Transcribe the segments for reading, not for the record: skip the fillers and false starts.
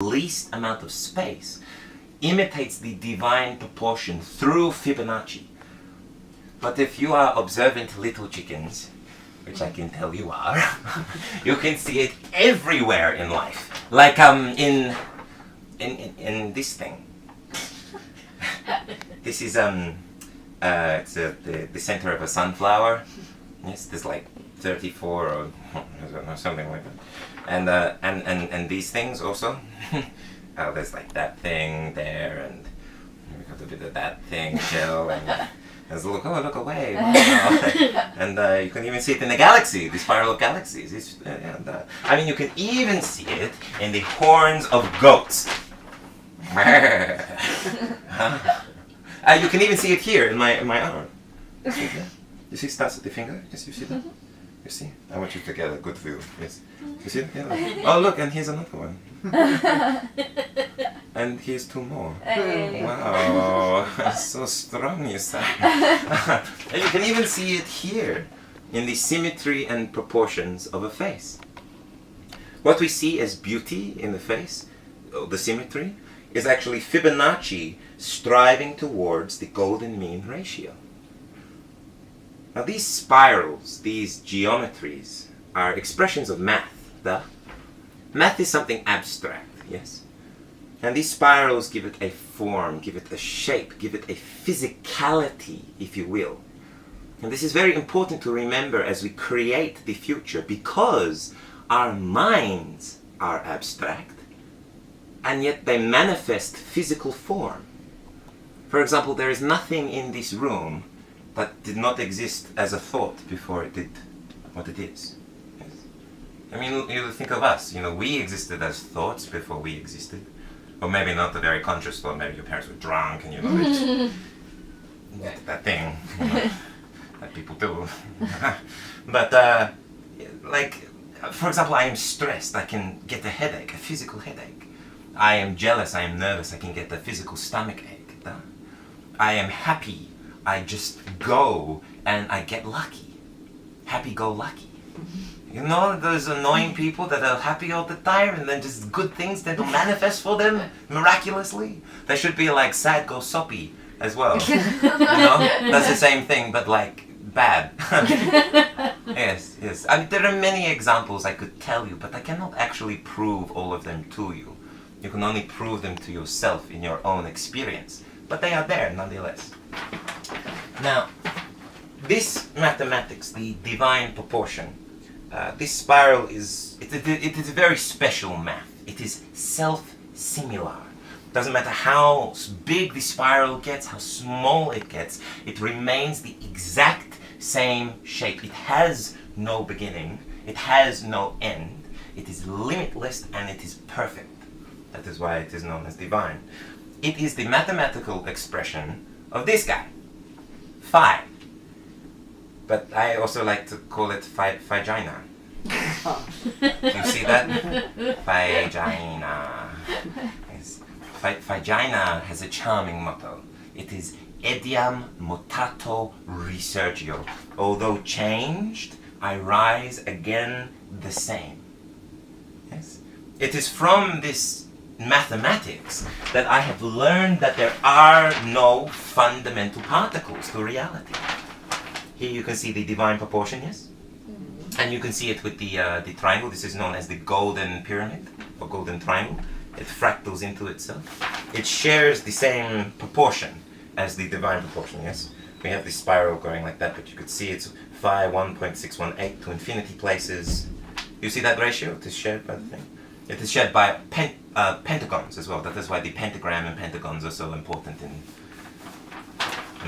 least amount of space, imitates the divine proportion through Fibonacci. But if you are observant little chickens, which I can tell you are, you can see it everywhere in life. Like in this thing. This is it's the center of a sunflower. Yes, there's like 34 or something like that. And these things also. There's like that thing there, and we got a bit of that thing, shell, and there's look away. Wow. And you can even see it in the galaxy, the spiral of galaxies. I mean, you can even see it in the horns of goats. You can even see it here in my arm. You see that? You see starts at the finger? Yes, you see that? You see? I want you to get a good view. Yes. You see? Yeah. Oh, look, and here's another one. And here's two more. Hey. Wow, so strong, you say. And you can even see it here in the symmetry and proportions of a face. What we see as beauty in the face, the symmetry, is actually Fibonacci striving towards the golden mean ratio. Now these spirals, these geometries, are expressions of math. Math is something abstract, yes? And these spirals give it a form, give it a shape, give it a physicality, if you will. And this is very important to remember as we create the future, because our minds are abstract, and yet they manifest physical form. For example, there is nothing in this room that did not exist as a thought before it did what it is. Yes. I mean, you think of us, we existed as thoughts before we existed. Or maybe not a very conscious thought, maybe your parents were drunk and that thing that people do. But like, for example, I am stressed, I can get a headache, a physical headache. I am jealous, I am nervous, I can get a physical stomach ache. I am happy, I just go and I get lucky. Happy-go-lucky. You know those annoying people that are happy all the time and then just good things that will manifest for them miraculously? They should be like sad-go-soppy as well. That's the same thing, but like bad. Yes. I mean, there are many examples I could tell you, but I cannot actually prove all of them to you. You can only prove them to yourself in your own experience. But they are there nonetheless. Now, this mathematics, the divine proportion, this spiral it is a very special math. It is self-similar. Doesn't matter how big the spiral gets, how small it gets, it remains the exact same shape. It has no beginning, it has no end, it is limitless and it is perfect. That is why it is known as divine. It is the mathematical expression of this guy, phi. But I also like to call it vagina. Do you see that? Vagina. Yes. Vagina has a charming motto. It is Etiam mutato resurgio. Although changed, I rise again the same. Yes. It is from this mathematics that I have learned that there are no fundamental particles to reality. Here you can see the divine proportion, yes? And you can see it with the triangle. This is known as the golden pyramid, or golden triangle. It fractals into itself. It shares the same proportion as the divine proportion, yes? We have this spiral going like that, but you could see it's phi 1.618 to infinity places. You see that ratio? It is shared by the thing. It is shared by pentagons as well. That is why the pentagram and pentagons are so important in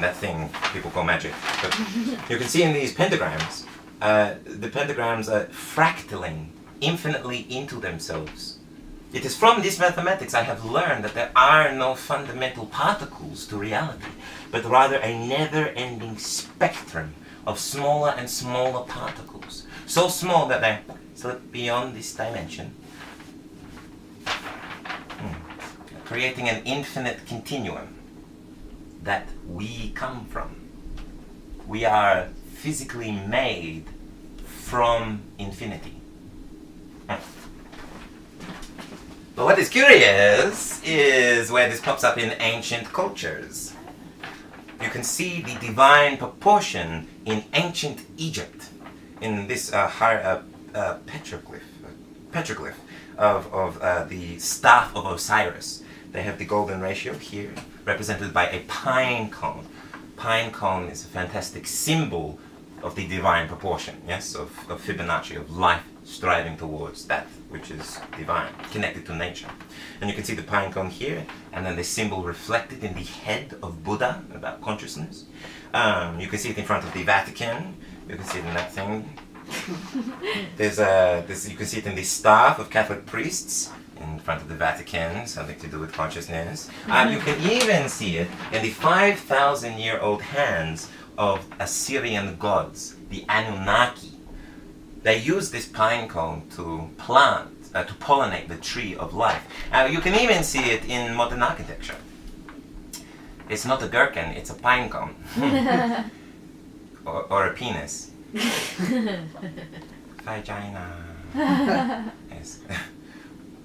that thing people call magic. But you can see in these pentagrams, the pentagrams are fractaling infinitely into themselves. It is from this mathematics I have learned that there are no fundamental particles to reality, but rather a never-ending spectrum of smaller and smaller particles. So small that they slip beyond this dimension, creating an infinite continuum that we come from. We are physically made from infinity. But what is curious is where this pops up in ancient cultures. You can see the divine proportion in ancient Egypt, in this petroglyph of the staff of Osiris. They have the golden ratio here, represented by a pine cone. Pine cone is a fantastic symbol of the divine proportion, yes, of Fibonacci, of life striving towards that which is divine, connected to nature. And you can see the pine cone here, and then the symbol reflected in the head of Buddha, about consciousness. You can see it in front of the Vatican. You can see it in that thing. You can see it in the staff of Catholic priests in front of the Vatican, something to do with consciousness. You can even see it in the 5,000-year-old hands of Assyrian gods, the Anunnaki. They use this pine cone to to pollinate the tree of life. You can even see it in modern architecture. It's not a gherkin, it's a pine cone. or a penis. Vagina. Yes.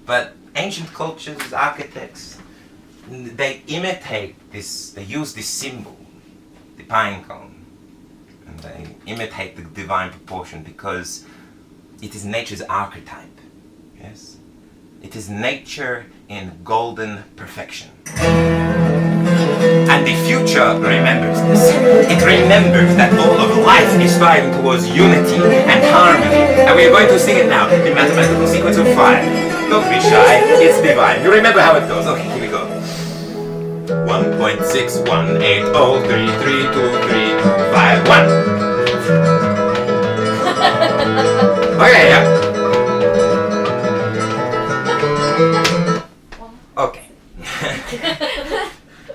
But ancient cultures, architects, they imitate this, they use this symbol, the pine cone, and they imitate the divine proportion because it is nature's archetype. Yes? It is nature in golden perfection. And the future remembers this. It remembers that all of life is striving towards unity and harmony. And we are going to sing it now in mathematical sequence of 5. Don't be shy, it's divine. You remember how it goes. Okay, here we go. 1.618033235 Okay, yeah. Okay.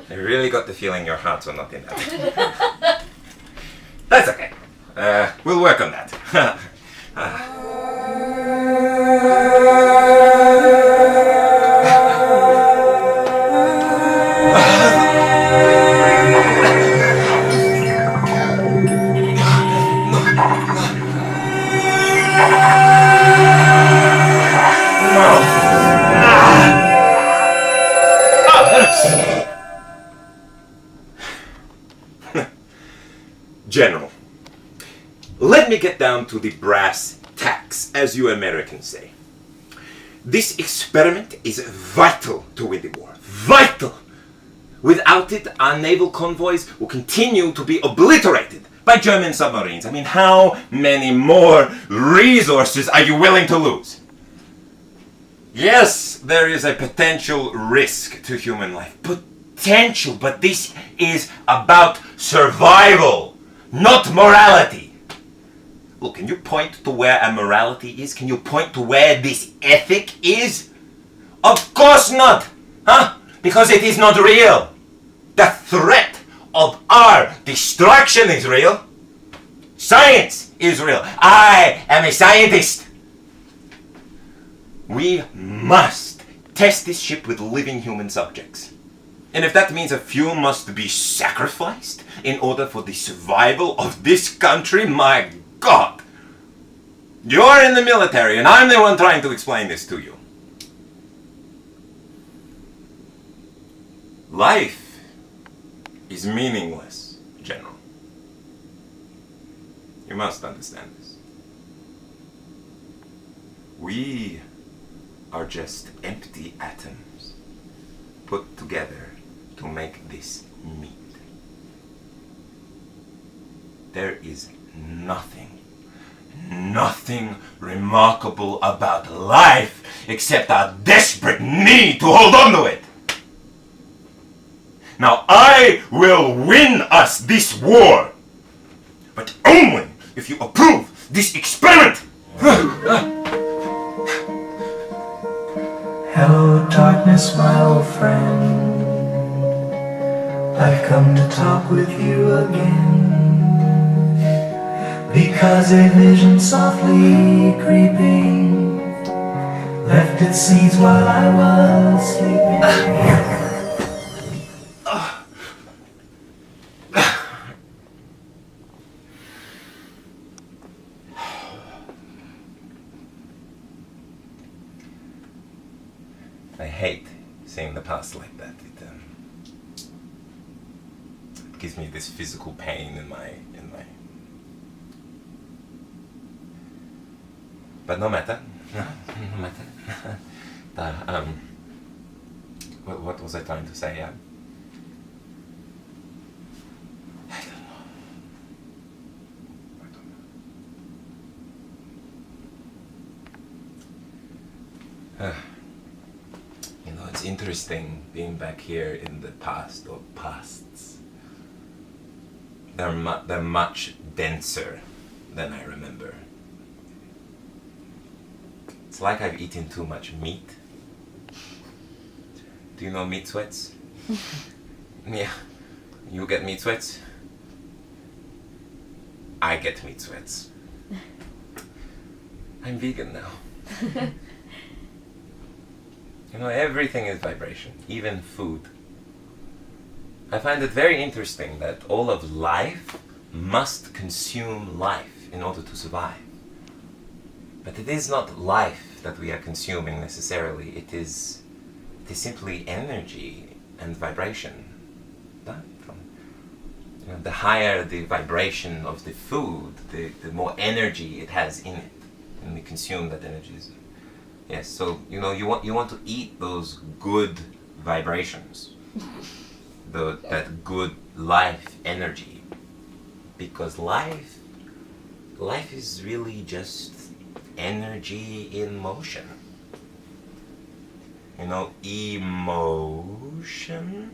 I really got the feeling your hearts were not in that. That's okay. We'll work on that. General, let me get down to the brass tacks, as you Americans say. This experiment is vital to win the war. Vital! Without it, our naval convoys will continue to be obliterated by German submarines. I mean, how many more resources are you willing to lose? Yes, there is a potential risk to human life. Potential, but this is about survival. Not morality. Look, can you point to where a morality is? Can you point to where this ethic is? Of course not! Huh? Because it is not real. The threat of our destruction is real. Science is real. I am a scientist. We must test this ship with living human subjects. And if that means a few must be sacrificed in order for the survival of this country, my God! You're in the military and I'm the one trying to explain this to you. Life is meaningless, General. You must understand this. We are just empty atoms put together to make this meat. There is nothing remarkable about life except our desperate need to hold on to it. Now I will win us this war, but only if you approve this experiment. Hello darkness, my old friend. I've come to talk with you again, because a vision softly creeping left its seeds while I was sleeping. seeing the past like that. It gives me this physical pain in my. But no matter. No matter. What was I trying to say? I don't know. It's interesting being back here in the past or pasts. They're much denser than I remember. It's like I've eaten too much meat. Do you know meat sweats? Yeah. You get meat sweats? I get meat sweats. I'm vegan now. Everything is vibration, even food. I find it very interesting that all of life must consume life in order to survive. But it is not life that we are consuming necessarily, it is simply energy and vibration. The higher the vibration of the food, the more energy it has in it, and we consume that energy. Yes, so you want to eat those good vibrations, that good life energy, because life is really just energy in motion. Emotion.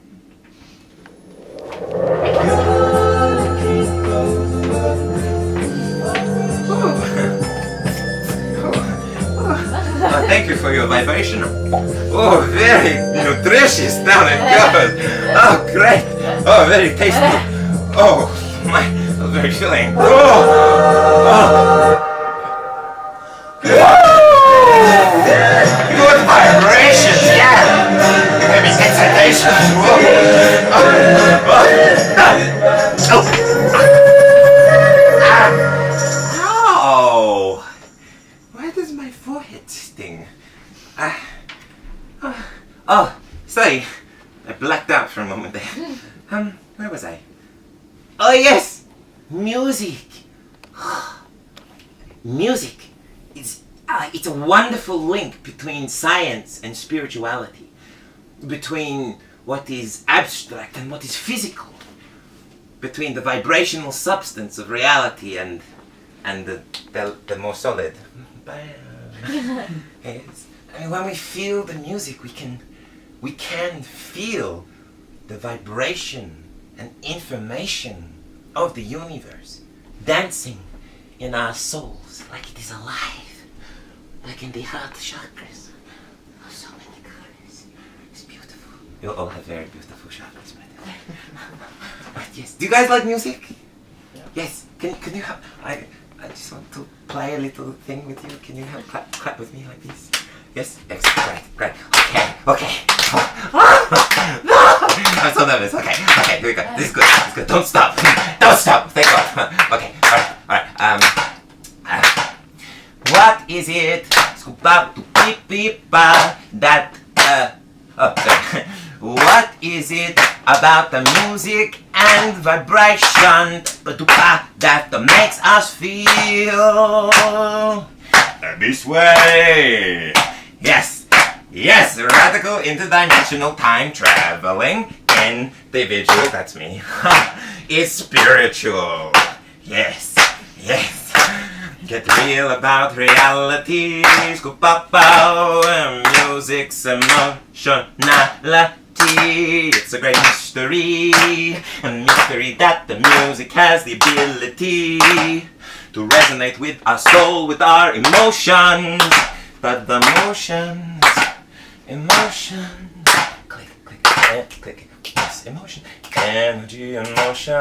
Thank you for your vibration. Oh, very nutritious. Down it goes. Oh, great. Oh, very tasty. Oh, my, very filling. Oh. Good vibrations, yeah. Maybe excitations. Oh. Why does my forehead sting? Oh, sorry. I blacked out for a moment there. Where was I? Oh yes! Music! Music! It's a wonderful link between science and spirituality. Between what is abstract and what is physical. Between the vibrational substance of reality and the more solid. Yes. When we feel the music, we can feel the vibration and information of the universe dancing in our souls like it is alive, like in the heart chakras. Oh, so many colors. It's beautiful. You all have very beautiful chakras, by the way. But yes, do you guys like music? Yeah. Yes. Can you help? I just want to play a little thing with you. Can you help clap with me like this? Yes? Excellent. Great. Okay. I'm so nervous. Okay, here we go. This is good. Don't stop. Thank God. Okay, alright. What is it? What is it about the music and vibration that makes us feel this way? Yes, radical interdimensional time traveling individual, that's me, is spiritual. Yes. Get real about reality, music's emotionality. It's a great mystery, a mystery that the music has the ability to resonate with our soul, with our emotions. But the emotions, click, yes, emotion, energy and motion.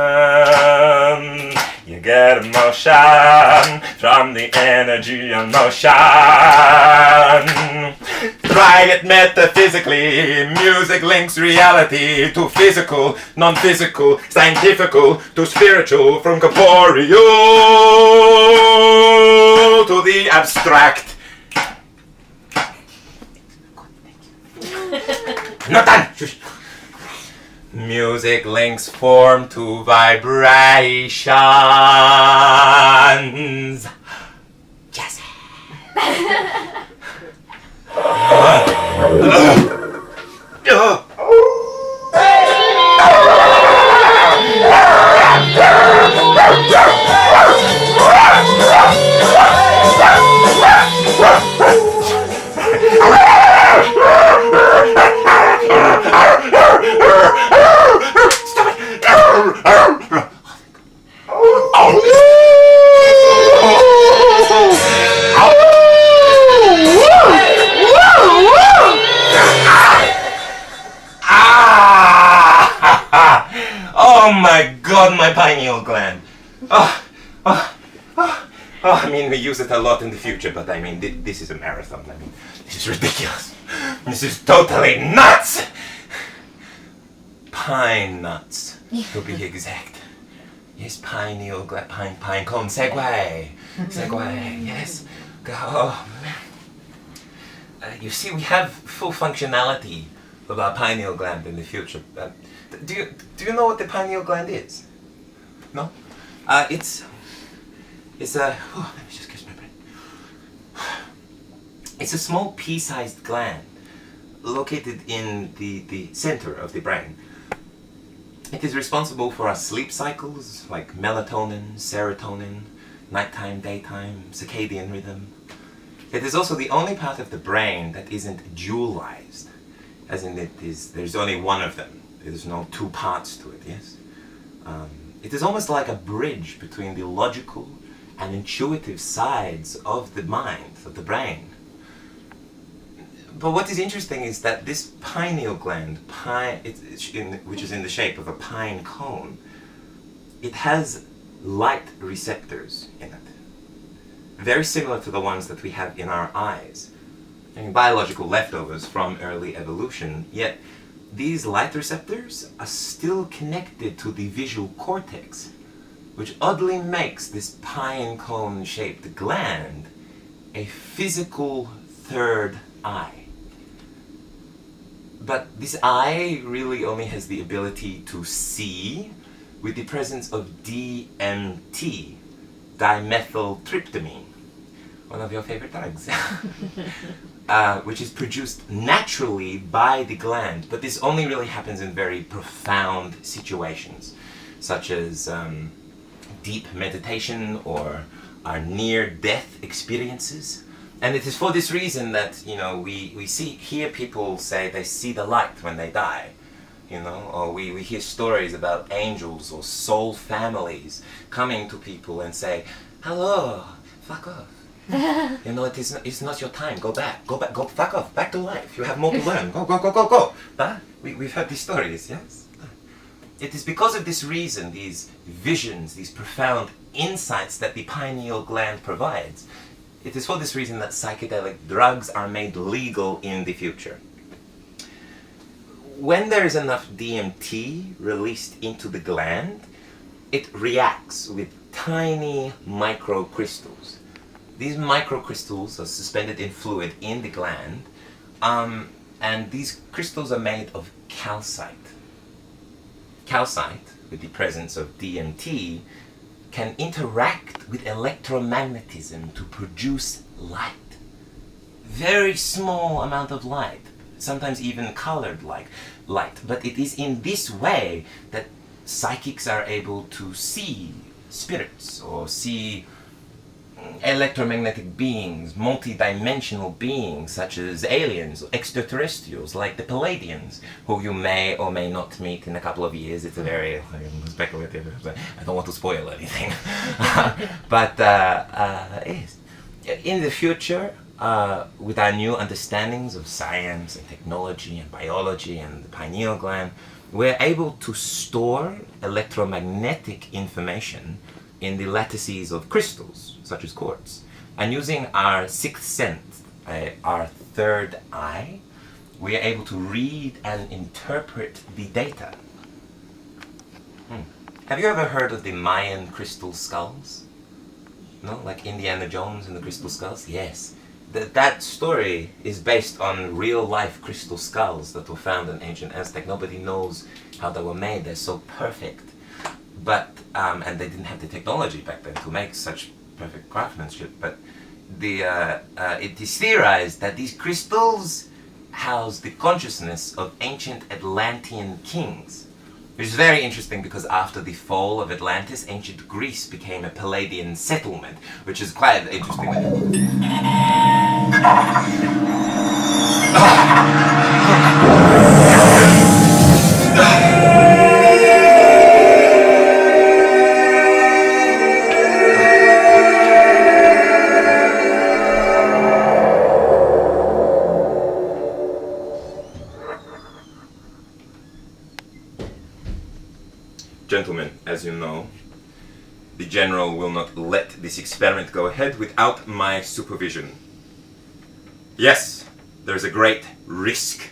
You get emotion from the energy and motion. Try it metaphysically. Music links reality to physical, non-physical, scientifical to spiritual, from corporeal to the abstract. Not done! Shush. Music links form to vibrations. Jazz. Oh my god, my pineal gland. I mean, we use it a lot in the future, but I mean, this is a marathon. I mean, this is ridiculous. This is totally nuts. Pine nuts, to be exact. Yes, pineal gland, pine cone, segue, yes. Oh, man. You see, we have full functionality of our pineal gland in the future. Do you know what the pineal gland is? No? It's a, let me just catch my breath. It's a small pea-sized gland located in the center of the brain. It is responsible for our sleep cycles like melatonin, serotonin, nighttime, daytime, circadian rhythm. It is also the only part of the brain that isn't dualized, as in there's only one of them. There's no two parts to it, yes? It is almost like a bridge between the logical and intuitive sides of the mind, of the brain. But what is interesting is that this pineal gland, which is in the shape of a pine cone, it has light receptors in it, very similar to the ones that we have in our eyes. I mean, biological leftovers from early evolution, yet these light receptors are still connected to the visual cortex, which oddly makes this pine cone shaped gland a physical third eye. But this eye really only has the ability to see with the presence of DMT, dimethyltryptamine, one of your favorite drugs, which is produced naturally by the gland. But this only really happens in very profound situations, such as deep meditation or our near-death experiences. And it is for this reason that, you know, we hear people say they see the light when they die, you know, or we hear stories about angels or soul families coming to people and say, hello, fuck off. You know, it's not your time, go back, go fuck off, back to life, you have more to learn, go. But we've heard these stories, yes? It is because of this reason, these visions, these profound insights that the pineal gland provides. It is for this reason that psychedelic drugs are made legal in the future. When there is enough DMT released into the gland, it reacts with tiny microcrystals. These microcrystals are suspended in fluid in the gland, and these crystals are made of calcite. Calcite, with the presence of DMT, can interact with electromagnetism to produce light. Very small amount of light, sometimes even colored light. But it is in this way that psychics are able to see spirits or see electromagnetic beings, multi-dimensional beings such as aliens, extraterrestrials like the Palladians, who you may or may not meet in a couple of years. It's a very speculative, I don't want to spoil anything. But yes. In the future, with our new understandings of science and technology and biology and the pineal gland, we're able to store electromagnetic information in the lattices of crystals, such as quartz. And using our sixth sense, our third eye, we are able to read and interpret the data. Have you ever heard of the Mayan crystal skulls? No? Like Indiana Jones and the crystal skulls? Yes. that story is based on real-life crystal skulls that were found in ancient Aztec. Nobody knows how they were made. They're so perfect. But, and they didn't have the technology back then to make such perfect craftsmanship. But it is theorized that these crystals house the consciousness of ancient Atlantean kings. Which is very interesting because after the fall of Atlantis, ancient Greece became a Palladian settlement, which is quite interesting. Gentlemen, as you know, the General will not let this experiment go ahead without my supervision. Yes, there is a great risk,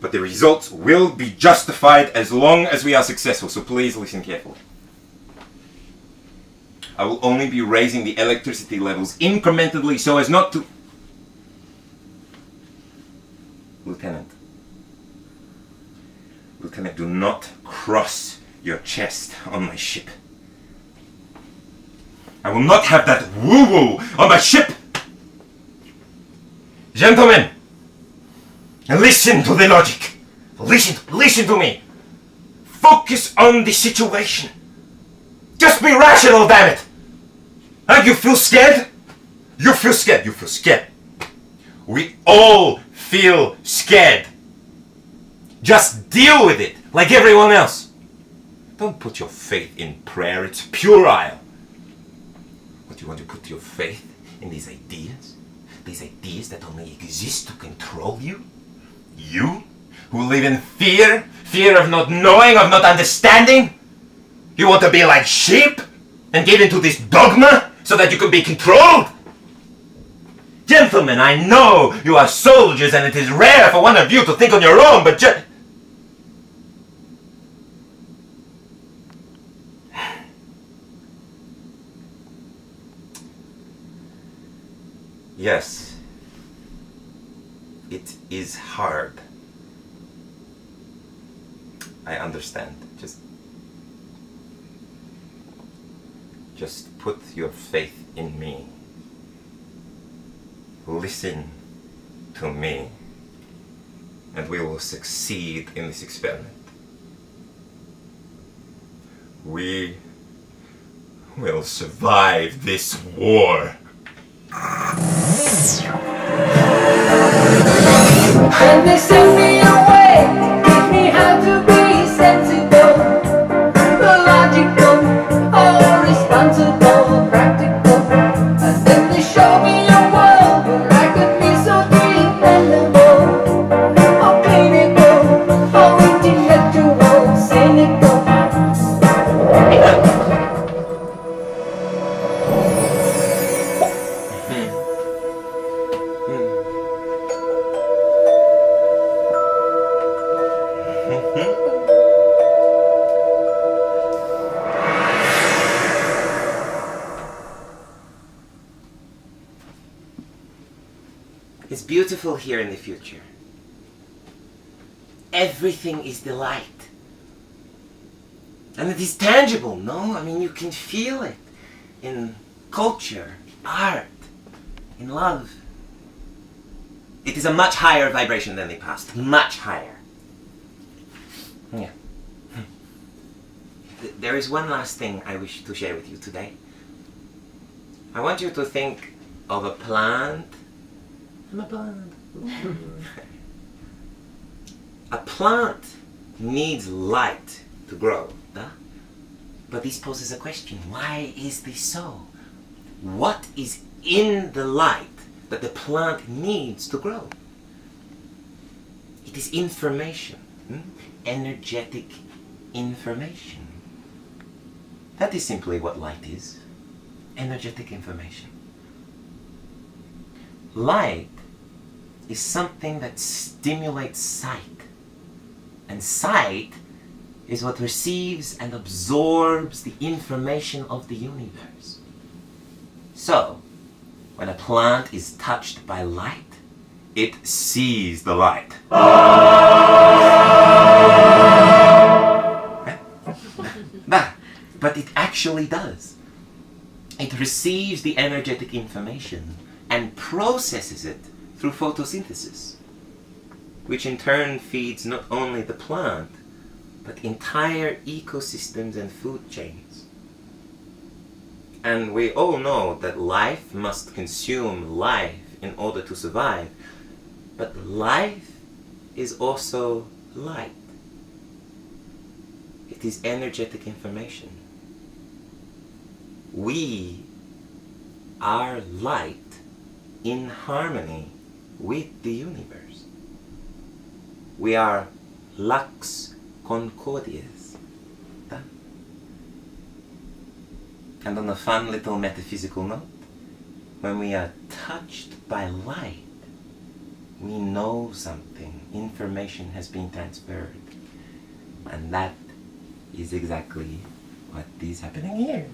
but the results will be justified as long as we are successful, so please listen carefully. I will only be raising the electricity levels incrementally so as not to... Lieutenant, do not cross your chest on my ship. I will not have that woo-woo on my ship! Gentlemen, listen to the logic. Listen to me. Focus on the situation. Just be rational, damn it! Huh? You feel scared? You feel scared. We all feel scared. Just deal with it like everyone else. Don't put your faith in prayer, it's puerile. What, you want to put your faith in these ideas? These ideas that only exist to control you? You, who live in fear of not knowing, of not understanding? You want to be like sheep and give into this dogma so that you can be controlled? Gentlemen, I know you are soldiers and it is rare for one of you to think on your own, but yes, it is hard. I understand. Just put your faith in me. Listen to me, and we will succeed in this experiment. We will survive this war. And they send me away, teach me how to be sensible, logical, or responsible, practical. And then they show me a world where I could be so dependable, or clinical, or intellectual, cynical. It's beautiful here in the future. Everything is the light. And it is tangible, no? I mean, you can feel it in culture, art, in love. It is a much higher vibration than the past. Much higher. Yeah. There is one last thing I wish to share with you today. I want you to think of a plant. I'm a plant. A plant needs light to grow, huh? But this poses a question. Why is this so? What is in the light that the plant needs to grow? It is information. Energetic information. That is simply what light is. Energetic information. Light is something that stimulates sight. And sight is what receives and absorbs the information of the universe. So, When a plant is touched by light, it sees the light. But it actually does. It receives the energetic information and processes it through photosynthesis, which in turn feeds not only the plant, but entire ecosystems and food chains. And we all know that life must consume life in order to survive, but life is also light. It is energetic information. We are light in harmony with the universe. We are Lux Concordias. And on a fun little metaphysical note, when we are touched by light, we know something. Information has been transferred. And that is exactly what is happening here.